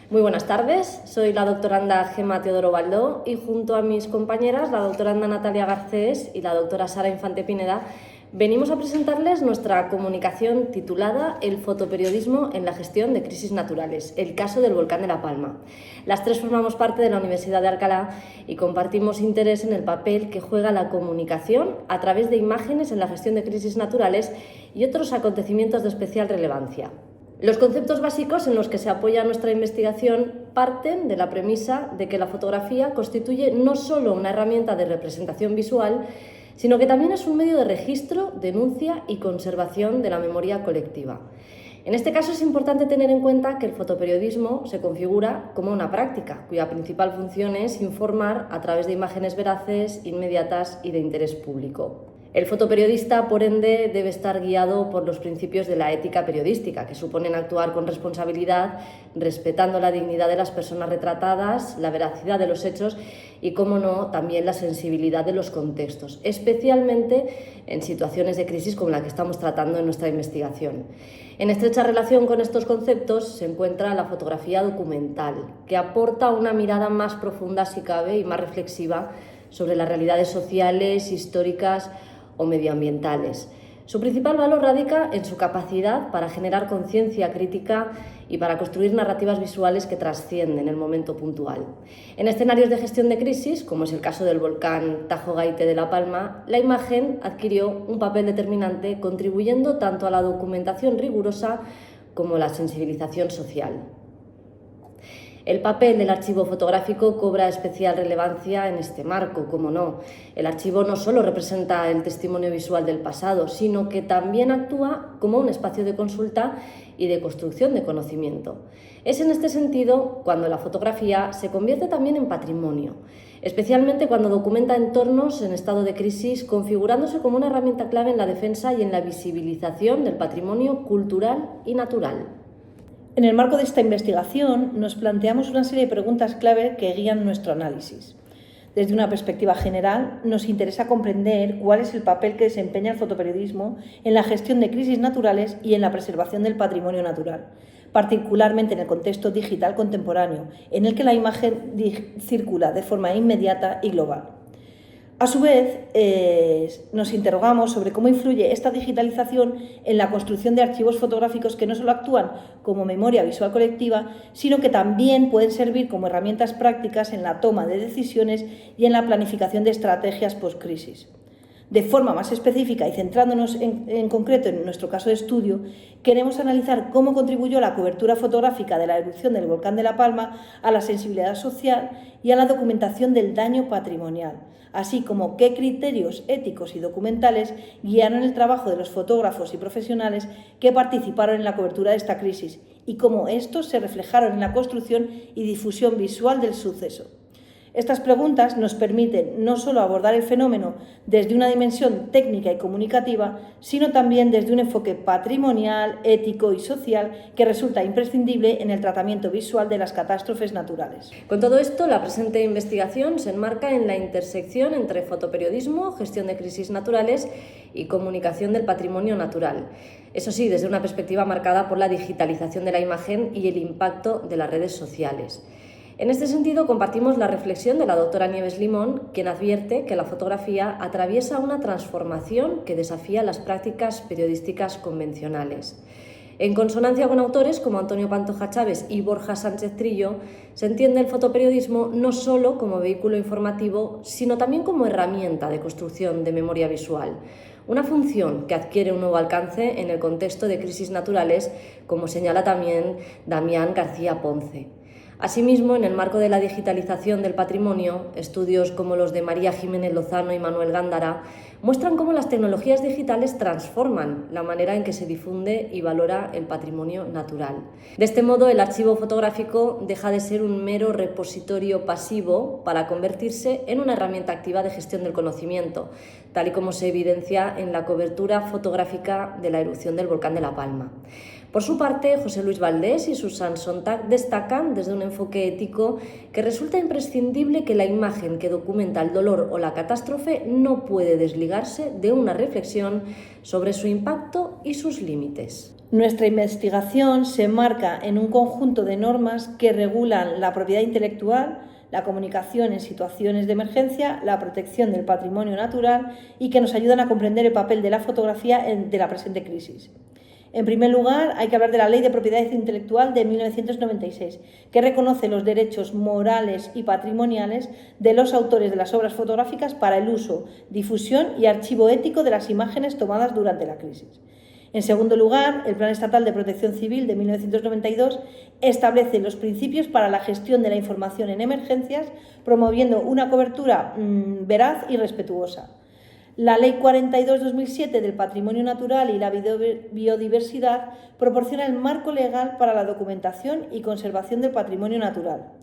Muy buenas tardes, soy la doctoranda Gemma Teodoro Baldó y junto a mis compañeras, la doctoranda Natalia Garcés y la doctora Sara Infante Pineda, venimos a presentarles nuestra comunicación titulada El fotoperiodismo en la gestión de crisis naturales, el caso del volcán de La Palma. Las tres formamos parte de la Universidad de Alcalá y compartimos interés en el papel que juega la comunicación a través de imágenes en la gestión de crisis naturales y otros acontecimientos de especial relevancia. Los conceptos básicos en los que se apoya nuestra investigación parten de la premisa de que la fotografía constituye no solo una herramienta de representación visual, sino que también es un medio de registro, denuncia y conservación de la memoria colectiva. En este caso es importante tener en cuenta que el fotoperiodismo se configura como una práctica, cuya principal función es informar a través de imágenes veraces, inmediatas y de interés público. El fotoperiodista, por ende, debe estar guiado por los principios de la ética periodística, que suponen actuar con responsabilidad, respetando la dignidad de las personas retratadas, la veracidad de los hechos y, cómo no, también la sensibilidad de los contextos, especialmente en situaciones de crisis como la que estamos tratando en nuestra investigación. En estrecha relación con estos conceptos se encuentra la fotografía documental, que aporta una mirada más profunda, si cabe, y más reflexiva sobre las realidades sociales, históricas o medioambientales. Su principal valor radica en su capacidad para generar conciencia crítica y para construir narrativas visuales que trascienden el momento puntual. En escenarios de gestión de crisis, como es el caso del volcán Tajo Gaite de La Palma, la imagen adquirió un papel determinante, contribuyendo tanto a la documentación rigurosa como a la sensibilización social. El papel del archivo fotográfico cobra especial relevancia en este marco, como no. El archivo no solo representa el testimonio visual del pasado, sino que también actúa como un espacio de consulta y de construcción de conocimiento. Es en este sentido cuando la fotografía se convierte también en patrimonio, especialmente cuando documenta entornos en estado de crisis, configurándose como una herramienta clave en la defensa y en la visibilización del patrimonio cultural y natural. En el marco de esta investigación nos planteamos una serie de preguntas clave que guían nuestro análisis. Desde una perspectiva general, nos interesa comprender cuál es el papel que desempeña el fotoperiodismo en la gestión de crisis naturales y en la preservación del patrimonio natural, particularmente en el contexto digital contemporáneo, en el que la imagen circula de forma inmediata y global. A su vez, nos interrogamos sobre cómo influye esta digitalización en la construcción de archivos fotográficos que no solo actúan como memoria visual colectiva, sino que también pueden servir como herramientas prácticas en la toma de decisiones y en la planificación de estrategias post-crisis. De forma más específica y centrándonos en concreto en nuestro caso de estudio, queremos analizar cómo contribuyó la cobertura fotográfica de la erupción del volcán de La Palma a la sensibilidad social y a la documentación del daño patrimonial, así como qué criterios éticos y documentales guiaron el trabajo de los fotógrafos y profesionales que participaron en la cobertura de esta crisis y cómo estos se reflejaron en la construcción y difusión visual del suceso. Estas preguntas nos permiten no solo abordar el fenómeno desde una dimensión técnica y comunicativa, sino también desde un enfoque patrimonial, ético y social que resulta imprescindible en el tratamiento visual de las catástrofes naturales. Con todo esto, la presente investigación se enmarca en la intersección entre fotoperiodismo, gestión de crisis naturales y comunicación del patrimonio natural. Eso sí, desde una perspectiva marcada por la digitalización de la imagen y el impacto de las redes sociales. En este sentido, compartimos la reflexión de la doctora Nieves Limón, quien advierte que la fotografía atraviesa una transformación que desafía las prácticas periodísticas convencionales. En consonancia con autores como Antonio Pantoja Chávez y Borja Sánchez Trillo, se entiende el fotoperiodismo no solo como vehículo informativo, sino también como herramienta de construcción de memoria visual, una función que adquiere un nuevo alcance en el contexto de crisis naturales, como señala también Damián García Ponce. Asimismo, en el marco de la digitalización del patrimonio, estudios como los de María Jiménez Lozano y Manuel Gándara muestran cómo las tecnologías digitales transforman la manera en que se difunde y valora el patrimonio natural. De este modo, el archivo fotográfico deja de ser un mero repositorio pasivo para convertirse en una herramienta activa de gestión del conocimiento, tal y como se evidencia en la cobertura fotográfica de la erupción del volcán de La Palma. Por su parte, José Luis Valdés y Susan Sontag destacan desde un enfoque ético que resulta imprescindible que la imagen que documenta el dolor o la catástrofe no puede desligarse de una reflexión sobre su impacto y sus límites. Nuestra investigación se enmarca en un conjunto de normas que regulan la propiedad intelectual, la comunicación en situaciones de emergencia, la protección del patrimonio natural y que nos ayudan a comprender el papel de la fotografía de la presente crisis. En primer lugar, hay que hablar de la Ley de Propiedad Intelectual de 1996, que reconoce los derechos morales y patrimoniales de los autores de las obras fotográficas para el uso, difusión y archivo ético de las imágenes tomadas durante la crisis. En segundo lugar, el Plan Estatal de Protección Civil de 1992 establece los principios para la gestión de la información en emergencias, promoviendo una cobertura veraz y respetuosa. La Ley 42/2007 del Patrimonio Natural y la Biodiversidad proporciona el marco legal para la documentación y conservación del patrimonio natural.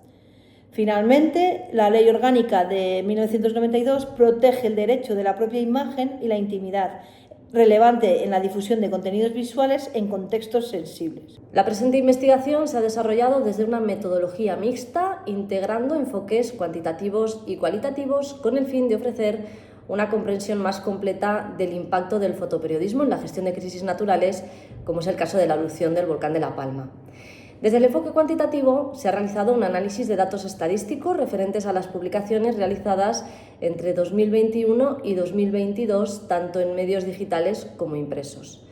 Finalmente, la Ley Orgánica de 1992 protege el derecho de la propia imagen y la intimidad, relevante en la difusión de contenidos visuales en contextos sensibles. La presente investigación se ha desarrollado desde una metodología mixta, integrando enfoques cuantitativos y cualitativos con el fin de ofrecer una comprensión más completa del impacto del fotoperiodismo en la gestión de crisis naturales, como es el caso de la erupción del volcán de La Palma. Desde el enfoque cuantitativo se ha realizado un análisis de datos estadísticos referentes a las publicaciones realizadas entre 2021 y 2022, tanto en medios digitales como impresos.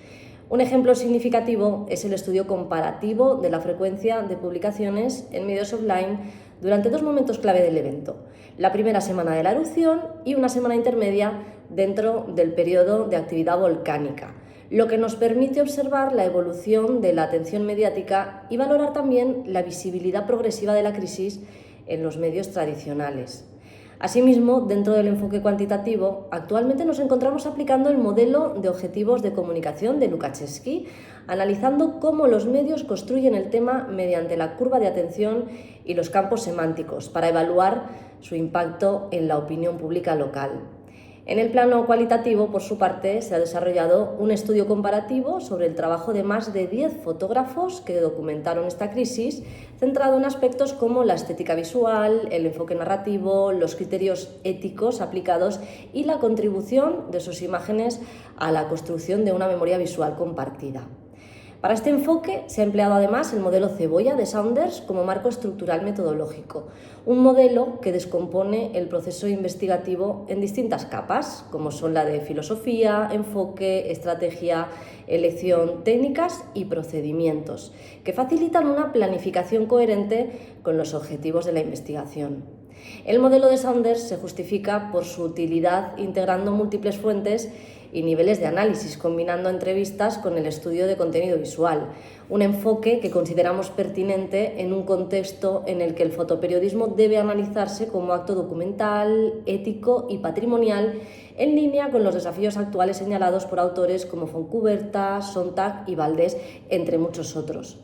Un ejemplo significativo es el estudio comparativo de la frecuencia de publicaciones en medios offline durante dos momentos clave del evento: la primera semana de la erupción y una semana intermedia dentro del periodo de actividad volcánica, lo que nos permite observar la evolución de la atención mediática y valorar también la visibilidad progresiva de la crisis en los medios tradicionales. Asimismo, dentro del enfoque cuantitativo, actualmente nos encontramos aplicando el modelo de objetivos de comunicación de Lukaczewski, analizando cómo los medios construyen el tema mediante la curva de atención y los campos semánticos para evaluar su impacto en la opinión pública local. En el plano cualitativo, por su parte, se ha desarrollado un estudio comparativo sobre el trabajo de más de 10 fotógrafos que documentaron esta crisis, centrado en aspectos como la estética visual, el enfoque narrativo, los criterios éticos aplicados y la contribución de sus imágenes a la construcción de una memoria visual compartida. Para este enfoque se ha empleado además el modelo Cebolla de Saunders como marco estructural metodológico, un modelo que descompone el proceso investigativo en distintas capas, como son la de filosofía, enfoque, estrategia, elección, técnicas y procedimientos, que facilitan una planificación coherente con los objetivos de la investigación. El modelo de Saunders se justifica por su utilidad integrando múltiples fuentes y niveles de análisis, combinando entrevistas con el estudio de contenido visual, un enfoque que consideramos pertinente en un contexto en el que el fotoperiodismo debe analizarse como acto documental, ético y patrimonial, en línea con los desafíos actuales señalados por autores como Fontcuberta, Sontag y Valdés, entre muchos otros.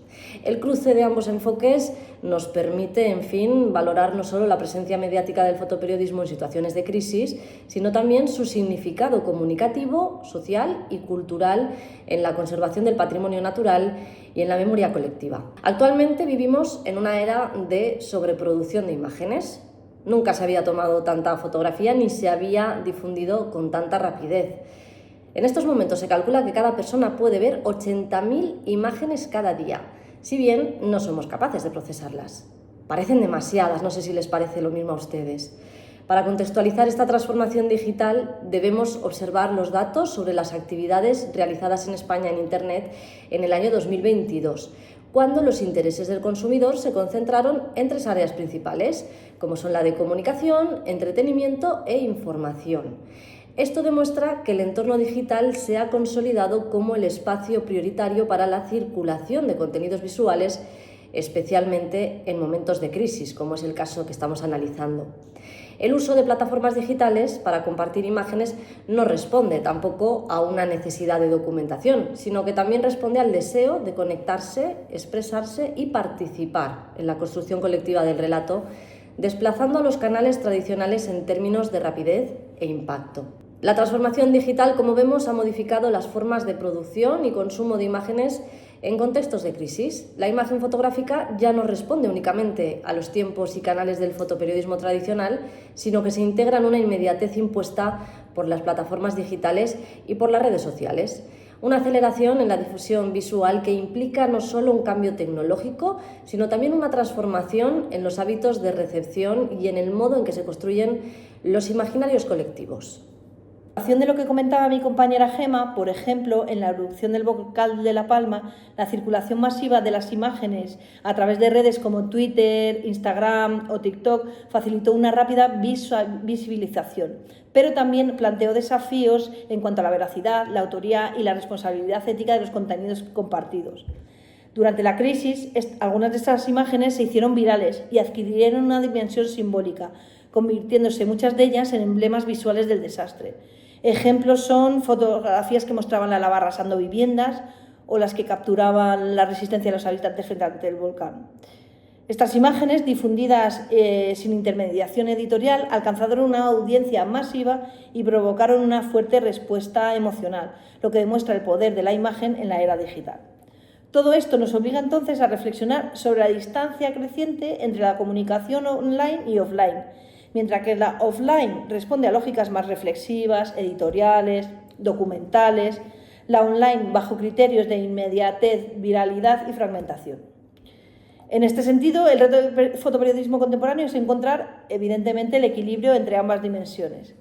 El cruce de ambos enfoques nos permite, en fin, valorar no solo la presencia mediática del fotoperiodismo en situaciones de crisis, sino también su significado comunicativo, social y cultural en la conservación del patrimonio natural y en la memoria colectiva. Actualmente vivimos en una era de sobreproducción de imágenes. Nunca se había tomado tanta fotografía ni se había difundido con tanta rapidez. En estos momentos se calcula que cada persona puede ver 80.000 imágenes cada día, si bien no somos capaces de procesarlas. Parecen demasiadas, no sé si les parece lo mismo a ustedes. Para contextualizar esta transformación digital debemos observar los datos sobre las actividades realizadas en España en Internet en el año 2022, cuando los intereses del consumidor se concentraron en tres áreas principales, como son la de comunicación, entretenimiento e información. Esto demuestra que el entorno digital se ha consolidado como el espacio prioritario para la circulación de contenidos visuales, especialmente en momentos de crisis, como es el caso que estamos analizando. El uso de plataformas digitales para compartir imágenes no responde tampoco a una necesidad de documentación, sino que también responde al deseo de conectarse, expresarse y participar en la construcción colectiva del relato, desplazando a los canales tradicionales en términos de rapidez e impacto. La transformación digital, como vemos, ha modificado las formas de producción y consumo de imágenes En contextos de crisis, la imagen fotográfica ya no responde únicamente a los tiempos y canales del fotoperiodismo tradicional, sino que se integra en una inmediatez impuesta por las plataformas digitales y por las redes sociales. Una aceleración en la difusión visual que implica no solo un cambio tecnológico, sino también una transformación en los hábitos de recepción y en el modo en que se construyen los imaginarios colectivos. De lo que comentaba mi compañera Gema, por ejemplo, en la erupción del volcán de La Palma, la circulación masiva de las imágenes a través de redes como Twitter, Instagram o TikTok facilitó una rápida visibilización, pero también planteó desafíos en cuanto a la veracidad, la autoría y la responsabilidad ética de los contenidos compartidos. Durante la crisis, algunas de estas imágenes se hicieron virales y adquirieron una dimensión simbólica, convirtiéndose muchas de ellas en emblemas visuales del desastre. Ejemplos son fotografías que mostraban la lava arrasando viviendas o las que capturaban la resistencia de los habitantes frente al volcán. Estas imágenes, difundidas sin intermediación editorial, alcanzaron una audiencia masiva y provocaron una fuerte respuesta emocional, lo que demuestra el poder de la imagen en la era digital. Todo esto nos obliga entonces a reflexionar sobre la distancia creciente entre la comunicación online y offline. Mientras que la offline responde a lógicas más reflexivas, editoriales, documentales, la online bajo criterios de inmediatez, viralidad y fragmentación. En este sentido, el reto del fotoperiodismo contemporáneo es encontrar, evidentemente, el equilibrio entre ambas dimensiones.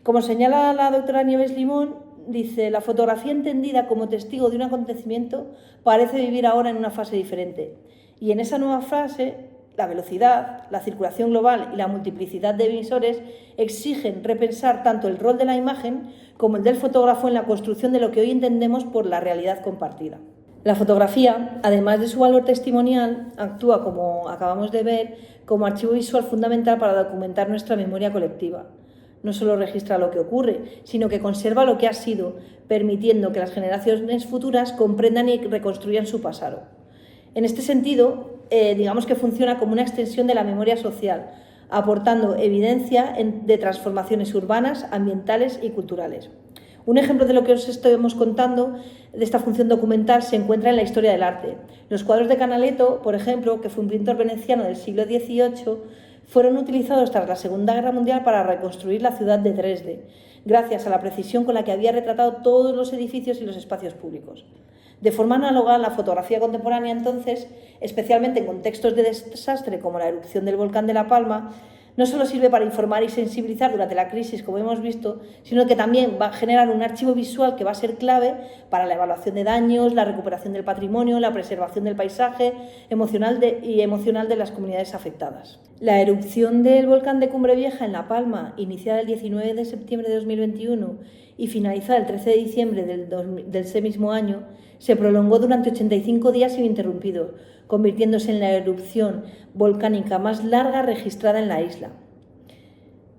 Como señala la doctora Nieves Limón, dice: la fotografía entendida como testigo de un acontecimiento parece vivir ahora en una fase diferente. Y en esa nueva fase, la velocidad, la circulación global y la multiplicidad de emisores exigen repensar tanto el rol de la imagen como el del fotógrafo en la construcción de lo que hoy entendemos por la realidad compartida. La fotografía, además de su valor testimonial, actúa, como acabamos de ver, como archivo visual fundamental para documentar nuestra memoria colectiva. No solo registra lo que ocurre, sino que conserva lo que ha sido, permitiendo que las generaciones futuras comprendan y reconstruyan su pasado. En este sentido, digamos que funciona como una extensión de la memoria social, aportando evidencia de transformaciones urbanas, ambientales y culturales. Un ejemplo de lo que os estamos contando de esta función documental se encuentra en la historia del arte. Los cuadros de Canaletto, por ejemplo, que fue un pintor veneciano del siglo XVIII, fueron utilizados tras la Segunda Guerra Mundial para reconstruir la ciudad de Dresde, gracias a la precisión con la que había retratado todos los edificios y los espacios públicos. De forma análoga, la fotografía contemporánea, entonces, especialmente en contextos de desastre como la erupción del volcán de La Palma, no solo sirve para informar y sensibilizar durante la crisis, como hemos visto, sino que también va a generar un archivo visual que va a ser clave para la evaluación de daños, la recuperación del patrimonio, la preservación del paisaje emocional de las comunidades afectadas. La erupción del volcán de Cumbre Vieja en La Palma, iniciada el 19 de septiembre de 2021 y finalizada el 13 de diciembre del ese mismo año, se prolongó durante 85 días ininterrumpidos, convirtiéndose en la erupción volcánica más larga registrada en la isla.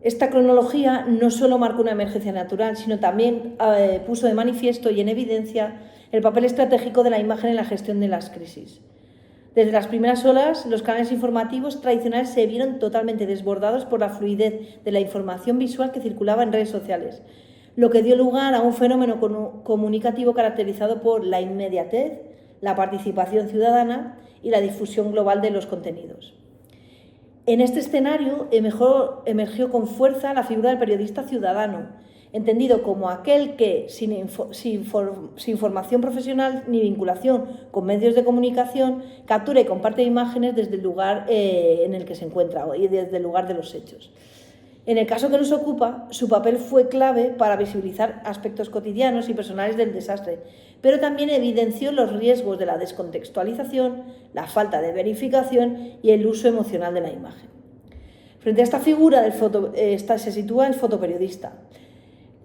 Esta cronología no solo marcó una emergencia natural, sino también puso de manifiesto y en evidencia el papel estratégico de la imagen en la gestión de las crisis. Desde las primeras olas, los canales informativos tradicionales se vieron totalmente desbordados por la fluidez de la información visual que circulaba en redes sociales, lo que dio lugar a un fenómeno comunicativo caracterizado por la inmediatez, la participación ciudadana y la difusión global de los contenidos. En este escenario emergió con fuerza la figura del periodista ciudadano, entendido como aquel que, sin formación profesional ni vinculación con medios de comunicación, captura y comparte imágenes desde el lugar en el que se encuentra y desde el lugar de los hechos. En el caso que nos ocupa, su papel fue clave para visibilizar aspectos cotidianos y personales del desastre, pero también evidenció los riesgos de la descontextualización, la falta de verificación y el uso emocional de la imagen. Frente a esta figura se sitúa el fotoperiodista,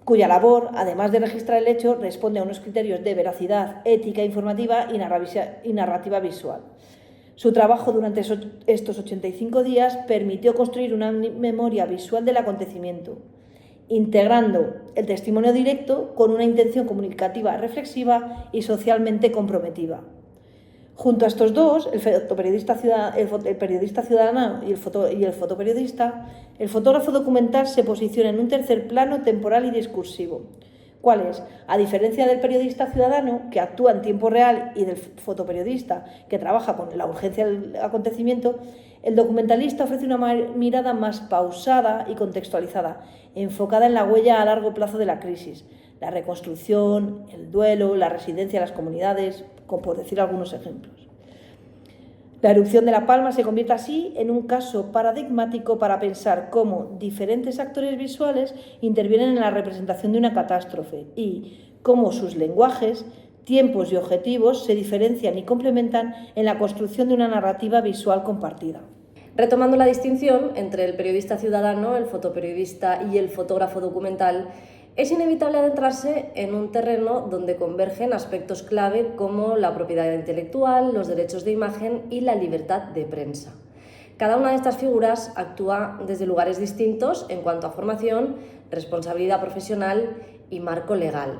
cuya labor, además de registrar el hecho, responde a unos criterios de veracidad, ética informativa y narrativa visual. Su trabajo durante estos 85 días permitió construir una memoria visual del acontecimiento, integrando el testimonio directo con una intención comunicativa reflexiva y socialmente comprometida. Junto a estos dos, el periodista ciudadano y el fotoperiodista, el fotógrafo documental se posiciona en un tercer plano temporal y discursivo, ¿Cuál es? A diferencia del periodista ciudadano, que actúa en tiempo real, y del fotoperiodista, que trabaja con la urgencia del acontecimiento, el documentalista ofrece una mirada más pausada y contextualizada, enfocada en la huella a largo plazo de la crisis, la reconstrucción, el duelo, la residencia de las comunidades, por decir algunos ejemplos. La erupción de La Palma se convierte así en un caso paradigmático para pensar cómo diferentes actores visuales intervienen en la representación de una catástrofe y cómo sus lenguajes, tiempos y objetivos se diferencian y complementan en la construcción de una narrativa visual compartida. Retomando la distinción entre el periodista ciudadano, el fotoperiodista y el fotógrafo documental, es inevitable adentrarse en un terreno donde convergen aspectos clave como la propiedad intelectual, los derechos de imagen y la libertad de prensa. Cada una de estas figuras actúa desde lugares distintos en cuanto a formación, responsabilidad profesional y marco legal.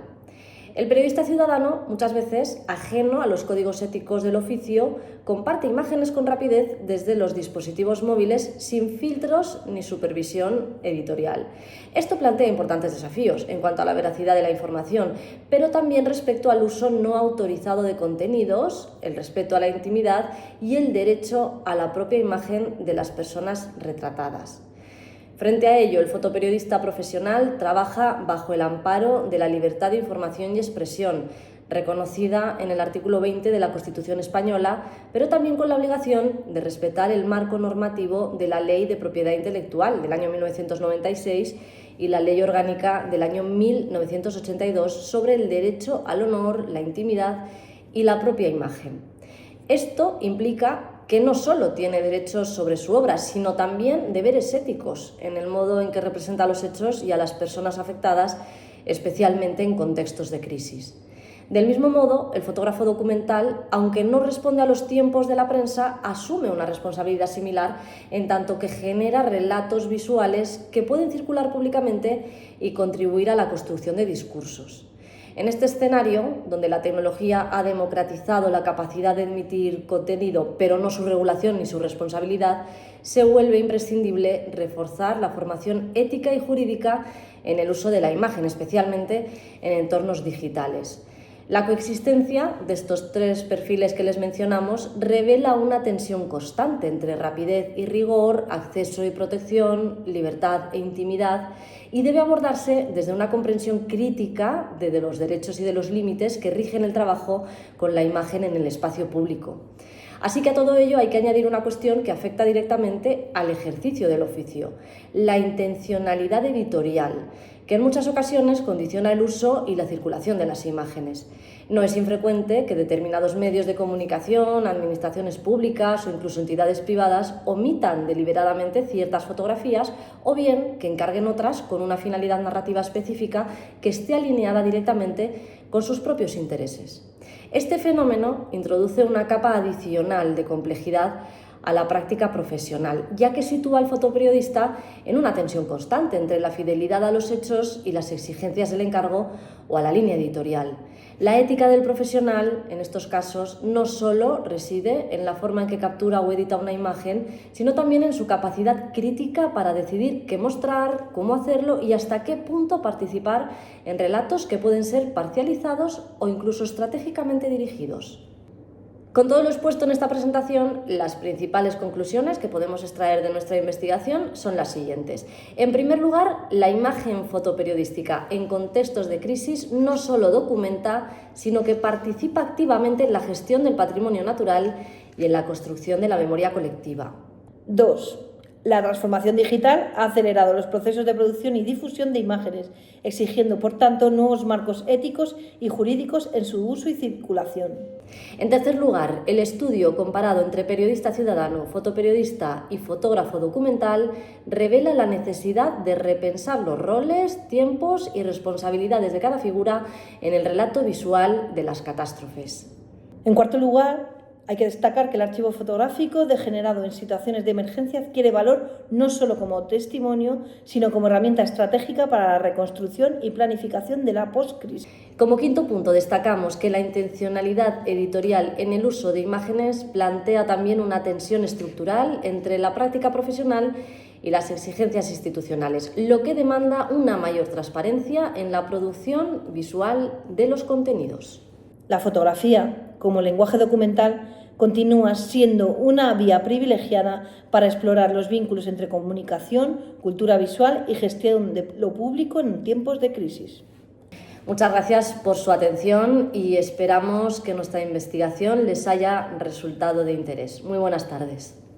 El periodista ciudadano, muchas veces ajeno a los códigos éticos del oficio, comparte imágenes con rapidez desde los dispositivos móviles sin filtros ni supervisión editorial. Esto plantea importantes desafíos en cuanto a la veracidad de la información, pero también respecto al uso no autorizado de contenidos, el respeto a la intimidad y el derecho a la propia imagen de las personas retratadas. Frente a ello, el fotoperiodista profesional trabaja bajo el amparo de la libertad de información y expresión, reconocida en el artículo 20 de la Constitución española, pero también con la obligación de respetar el marco normativo de la Ley de Propiedad Intelectual del año 1996 y la Ley Orgánica del año 1982 sobre el derecho al honor, la intimidad y la propia imagen. Esto implica que no solo tiene derechos sobre su obra, sino también deberes éticos en el modo en que representa los hechos y a las personas afectadas, especialmente en contextos de crisis. Del mismo modo, el fotógrafo documental, aunque no responde a los tiempos de la prensa, asume una responsabilidad similar en tanto que genera relatos visuales que pueden circular públicamente y contribuir a la construcción de discursos. En este escenario, donde la tecnología ha democratizado la capacidad de emitir contenido, pero no su regulación ni su responsabilidad, se vuelve imprescindible reforzar la formación ética y jurídica en el uso de la imagen, especialmente en entornos digitales. La coexistencia de estos tres perfiles que les mencionamos revela una tensión constante entre rapidez y rigor, acceso y protección, libertad e intimidad, y debe abordarse desde una comprensión crítica de los derechos y de los límites que rigen el trabajo con la imagen en el espacio público. Así que a todo ello hay que añadir una cuestión que afecta directamente al ejercicio del oficio: la intencionalidad editorial, que en muchas ocasiones condiciona el uso y la circulación de las imágenes. No es infrecuente que determinados medios de comunicación, administraciones públicas o incluso entidades privadas omitan deliberadamente ciertas fotografías o bien que encarguen otras con una finalidad narrativa específica que esté alineada directamente con sus propios intereses. Este fenómeno introduce una capa adicional de complejidad a la práctica profesional, ya que sitúa al fotoperiodista en una tensión constante entre la fidelidad a los hechos y las exigencias del encargo o a la línea editorial. La ética del profesional, en estos casos, no solo reside en la forma en que captura o edita una imagen, sino también en su capacidad crítica para decidir qué mostrar, cómo hacerlo y hasta qué punto participar en relatos que pueden ser parcializados o incluso estratégicamente dirigidos. Con todo lo expuesto en esta presentación, las principales conclusiones que podemos extraer de nuestra investigación son las siguientes. En primer lugar, la imagen fotoperiodística en contextos de crisis no solo documenta, sino que participa activamente en la gestión del patrimonio natural y en la construcción de la memoria colectiva. 2. La transformación digital ha acelerado los procesos de producción y difusión de imágenes, exigiendo, por tanto, nuevos marcos éticos y jurídicos en su uso y circulación. En tercer lugar, el estudio comparado entre periodista ciudadano, fotoperiodista y fotógrafo documental revela la necesidad de repensar los roles, tiempos y responsabilidades de cada figura en el relato visual de las catástrofes. En cuarto lugar, hay que destacar que el archivo fotográfico degenerado en situaciones de emergencia adquiere valor no solo como testimonio, sino como herramienta estratégica para la reconstrucción y planificación de la postcrisis. Como quinto punto, destacamos que la intencionalidad editorial en el uso de imágenes plantea también una tensión estructural entre la práctica profesional y las exigencias institucionales, lo que demanda una mayor transparencia en la producción visual de los contenidos. La fotografía, como lenguaje documental, continúa siendo una vía privilegiada para explorar los vínculos entre comunicación, cultura visual y gestión de lo público en tiempos de crisis. Muchas gracias por su atención y esperamos que nuestra investigación les haya resultado de interés. Muy buenas tardes.